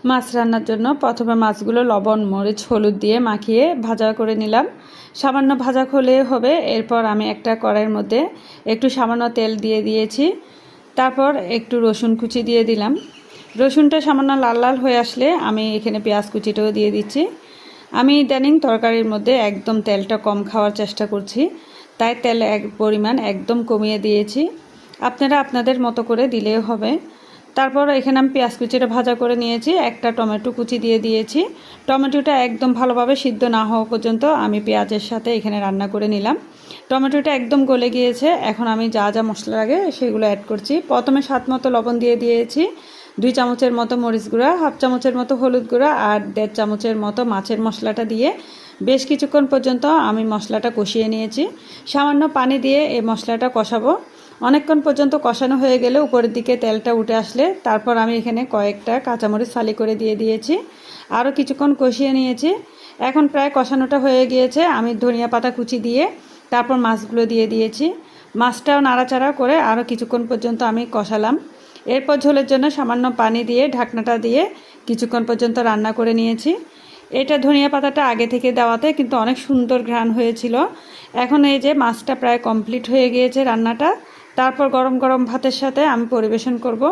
মাছ রান্নার জন্য প্রথমে মাছগুলো লবণ মরিচ হলুদ দিয়ে মাখিয়ে ভাজা করে নিলাম। সামান্য ভাজা হলে হবে। এরপর আমি একটা কড়াইয়ের মধ্যে একটু সামান্য তেল দিয়ে দিয়েছি। তারপর একটু রসুন কুচি দিয়ে দিলাম। রসুনটা সামান্য লাল লাল হয়ে আসলে আমি এখানে পেঁয়াজ কুচিটাও দিয়ে দিচ্ছি। আমি ইদানিং তরকারির মধ্যে একদম তেলটা কম খাওয়ার চেষ্টা করছি, তাই তেল পরিমাণ একদম কমিয়ে দিয়েছি। আপনারা আপনাদের মতো করে দিলেও হবে। তারপর এখানে আমি পেঁয়াজ কুচিটা ভাজা করে নিয়েছি, একটা টমেটো কুচি দিয়ে দিয়েছি। টমেটোটা একদম ভালোভাবে সিদ্ধ না হওয়া পর্যন্ত আমি পেঁয়াজের সাথে এখানে রান্না করে নিলাম। টমেটোটা একদম গলে গিয়েছে। এখন আমি যা যা মশলা লাগে সেগুলো অ্যাড করছি। প্রথমে স্বাদ মতো লবণ দিয়ে দিয়েছি, 2 চামচের মতো মরিচ গুঁড়া, হাফ চামচের মতো হলুদ গুঁড়া আর 1.5 চামচের মতো মাছের মশলাটা দিয়ে বেশ কিছুক্ষণ পর্যন্ত আমি মশলাটা কষিয়ে নিয়েছি। সামান্য পানি দিয়ে এই মশলাটা কষাবো। অনেকক্ষণ পর্যন্ত কষানো হয়ে গেলে উপরের দিকে তেলটা উঠে আসলে তারপর আমি এখানে কয়েকটা কাঁচামরিচ ফালি করে দিয়ে দিয়েছি। আরও কিছুক্ষণ কষিয়ে নিয়েছি। এখন প্রায় কষানোটা হয়ে গিয়েছে। আমি ধনিয়া পাতা কুচি দিয়ে তারপর মাছগুলো দিয়ে দিয়েছি। মাছটাও নাড়াচাড়া করে আরও কিছুক্ষণ পর্যন্ত আমি কষালাম। এরপর ঝোলের জন্য সামান্য পানি দিয়ে ঢাকনাটা দিয়ে কিছুক্ষণ পর্যন্ত রান্না করে নিয়েছি। এটা ধনিয়া পাতাটা আগে থেকে দেওয়াতে কিন্তু অনেক সুন্দর ঘ্রাণ হয়েছিল। এখন এই যে মাছটা প্রায় কমপ্লিট হয়ে গিয়েছে রান্নাটা। তারপর গরম গরম ভাতের সাথে আমি পরিবেশন করব।